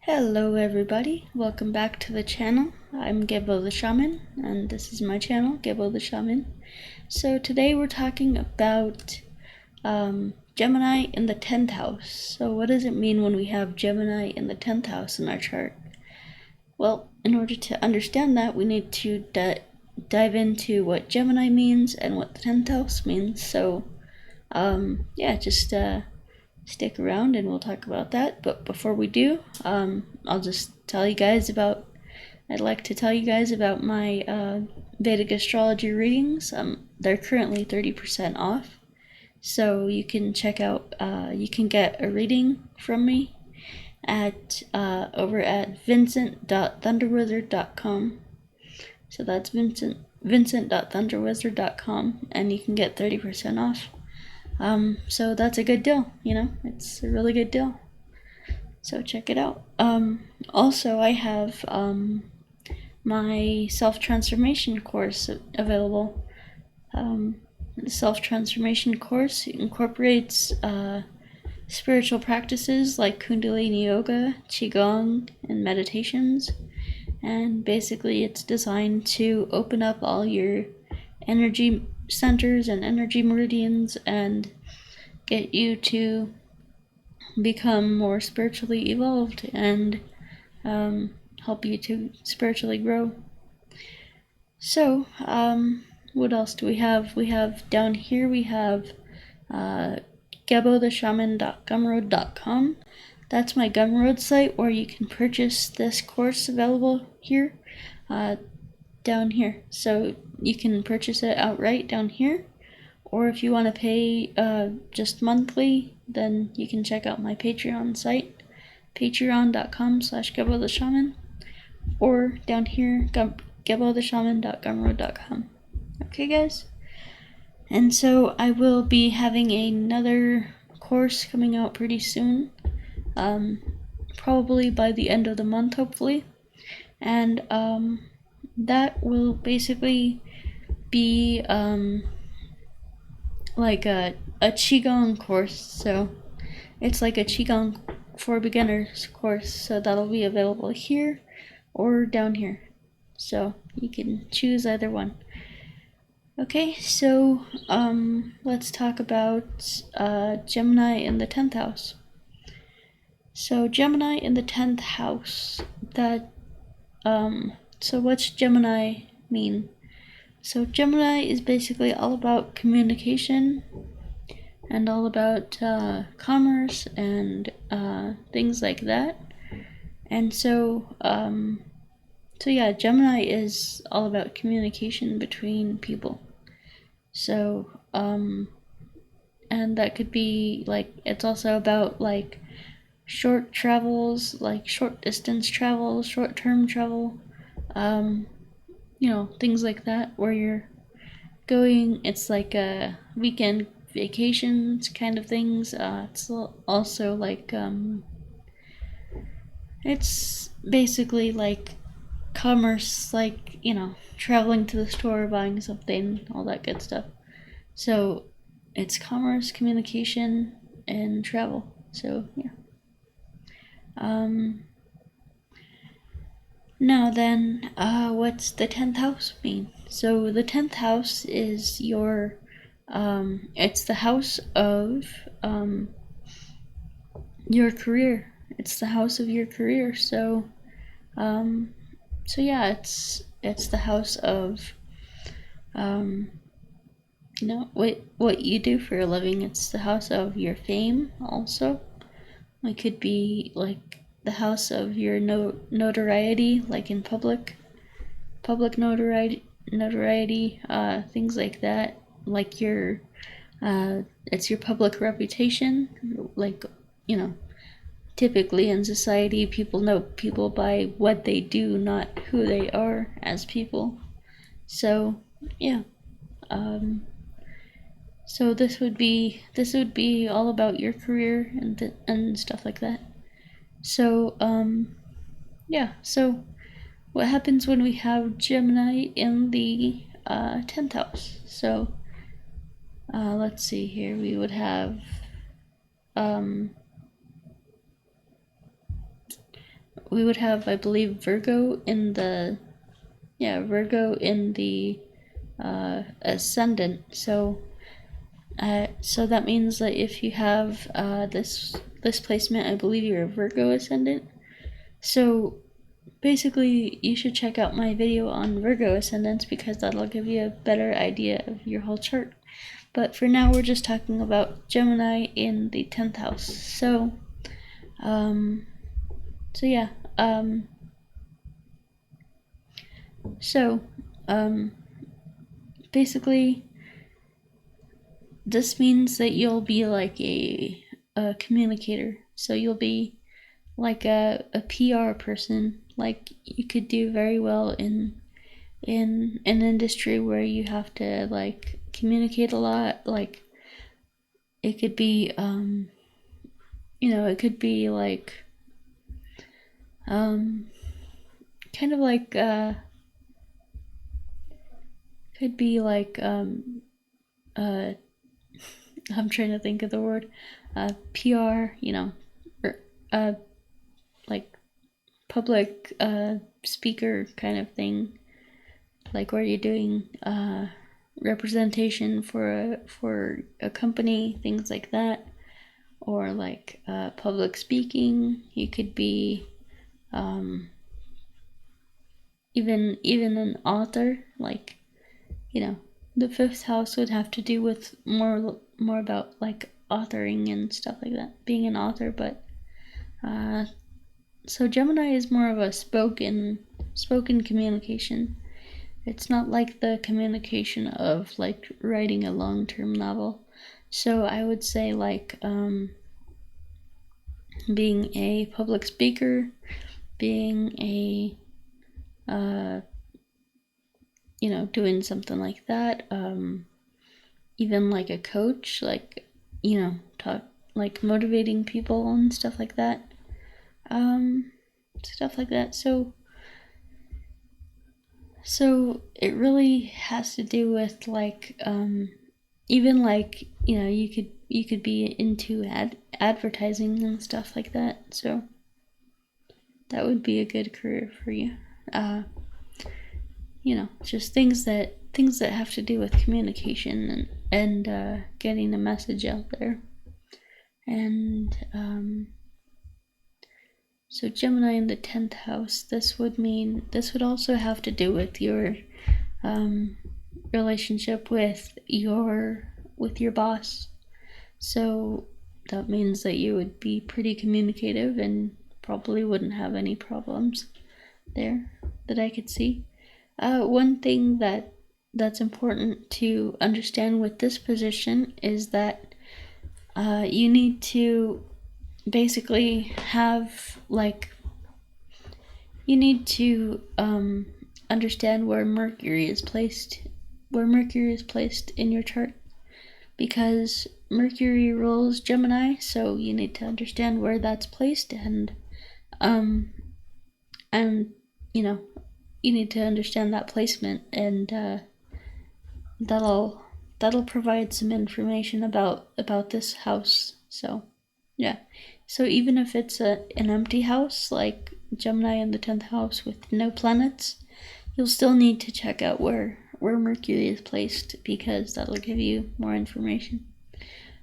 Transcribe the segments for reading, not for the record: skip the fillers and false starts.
Hello everybody, welcome back to the channel. I'm Gebo the Shaman, and this is my channel, Gebo the Shaman. So today we're talking about Gemini in the 10th house. So what does it mean when we have Gemini in the 10th house in our chart? Well, in order to understand that, we need to dive into what Gemini means and what the 10th house means. So just stick around and we'll talk about that. But before we do, I'll just tell you guys about, I'd like to tell you guys about my Vedic astrology readings. They're currently 30% off. So you can check out, you can get a reading from me at over at vincent.thunderwizard.com. So that's vincent.thunderwizard.com, and you can get 30% off. So that's a good deal, you know, it's a really good deal. So check it out. Also I have my self-transformation course available. The self-transformation course incorporates spiritual practices like Kundalini yoga, Qigong, and meditations. And basically it's designed to open up all your energy centers and energy meridians and get you to become more spiritually evolved and help you to spiritually grow. So what else do we have? We have down here, we have gebotheshaman.gumroad.com. That's my Gumroad site where you can purchase this course available here, down here. So you can purchase it outright down here, or if you want to pay just monthly, then you can check out my Patreon site, patreon.com/gebotheshaman, or down here, gebotheshaman.gumroad.com. Okay guys? And so I will be having another course coming out pretty soon, probably by the end of the month, hopefully. And that will basically be like a Qigong course. So it's like a Qigong for beginners course. So that'll be available here or down here. So you can choose either one. Okay, so let's talk about Gemini in the 10th house. So Gemini in the 10th house, so what's Gemini mean? So Gemini is basically all about communication and all about commerce and things like that. And so yeah, Gemini is all about communication between people. So and that could be like, it's also about like short travels, like short distance travel, short term travel, you know, things like that, where you're going, it's like a weekend vacations kind of things. It's also like it's basically like commerce, like, you know, traveling to the store, buying something, all that good stuff. So it's commerce, communication, and travel. So yeah. Now then, what's the 10th house mean? So the 10th house is your, it's the house of your career. It's the house of your career. So, yeah, it's the house of, you know, what you do for a living. It's the house of your fame also. It could be like the house of your notoriety, like in public notoriety, things like that. Like your, it's your public reputation. Like, you know, typically in society, people know people by what they do, not who they are as people. So yeah, so this would be all about your career and stuff like that. So yeah, so what happens when we have Gemini in the 10th house? So let's see here, we would have we would have, I believe, Virgo in the ascendant. So that means that if you have this placement, I believe you're a Virgo ascendant. So basically, you should check out my video on Virgo ascendants, because that'll give you a better idea of your whole chart. But for now, we're just talking about Gemini in the 10th house. So basically, this means that you'll be like a communicator. So you'll be like a PR person. Like, you could do very well in an industry where you have to like communicate a lot. Like, it could be it could be like kind of like could be like I'm trying to think of the word, PR, like public speaker kind of thing, like where you're doing representation for a company, things like that, or like public speaking. You could be even an author, like, the 5th house would have to do with more about like authoring and stuff like that, being an author. But so Gemini is more of a spoken communication. It's not like the communication of like writing a long-term novel. So I would say like being a public speaker, being a doing something like that, even like a coach, like, talk, like motivating people and stuff like that. So it really has to do with like even like, you could be into advertising and stuff like that. So that would be a good career for you. Just things that have to do with communication and getting a message out there. And so Gemini in the 10th house, this would also have to do with your relationship with your boss. So that means that you would be pretty communicative and probably wouldn't have any problems there that I could see. One thing that's important to understand with this position is that you need to basically have like, you need to understand where Mercury is placed in your chart, because Mercury rules Gemini. So you need to understand where that's placed, and you need to understand that placement, and that'll provide some information about this house. So yeah, so even if it's an empty house like Gemini in the 10th house with no planets, you'll still need to check out where Mercury is placed, because that'll give you more information.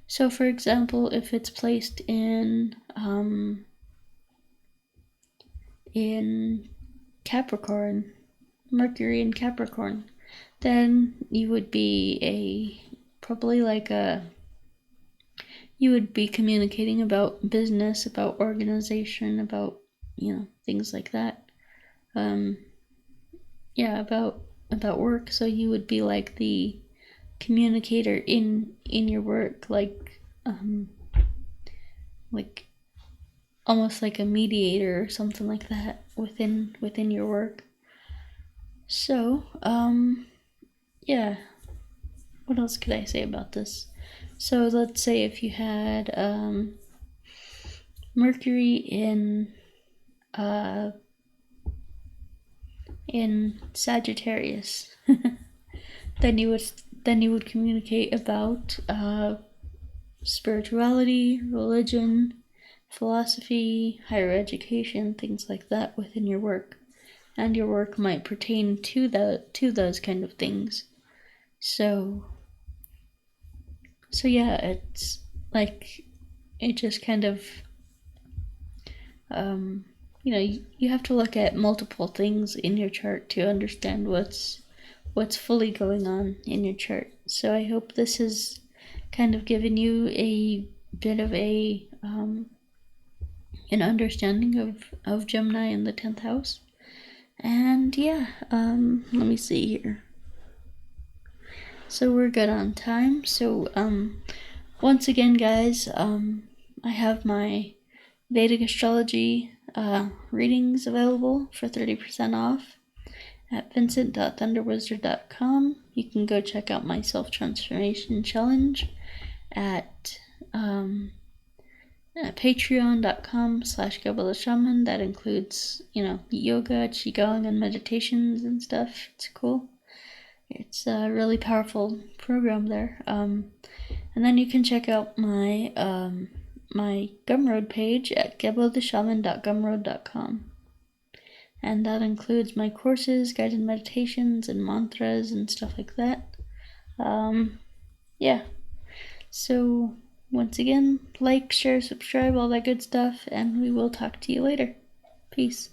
So for example, if it's placed in Capricorn, Mercury in Capricorn, then you would be you would be communicating about business, about organization, about, things like that. About work. So you would be like the communicator in your work, like almost like a mediator or something like that within your work. So what else could I say about this? So let's say if you had Mercury in Sagittarius, then you would communicate about spirituality, religion, philosophy, higher education, things like that within your work. And your work might pertain to those kind of things. So yeah, it's like, it just kind of, you have to look at multiple things in your chart to understand what's fully going on in your chart. So I hope this has kind of given you a bit of an understanding of Gemini in the 10th house. And yeah, let me see here. So we're good on time. So once again, guys, I have my Vedic astrology readings available for 30% off at vincent.thunderwizard.com. You can go check out my self-transformation challenge at patreon.com/Gebo Shaman. That includes, yoga, qigong, and meditations and stuff. It's cool. It's a really powerful program there. And then you can check out my my Gumroad page at gebotheshaman.gumroad.com. And that includes my courses, guided meditations, and mantras and stuff like that. Yeah. So once again, like, share, subscribe, all that good stuff, and we will talk to you later. Peace.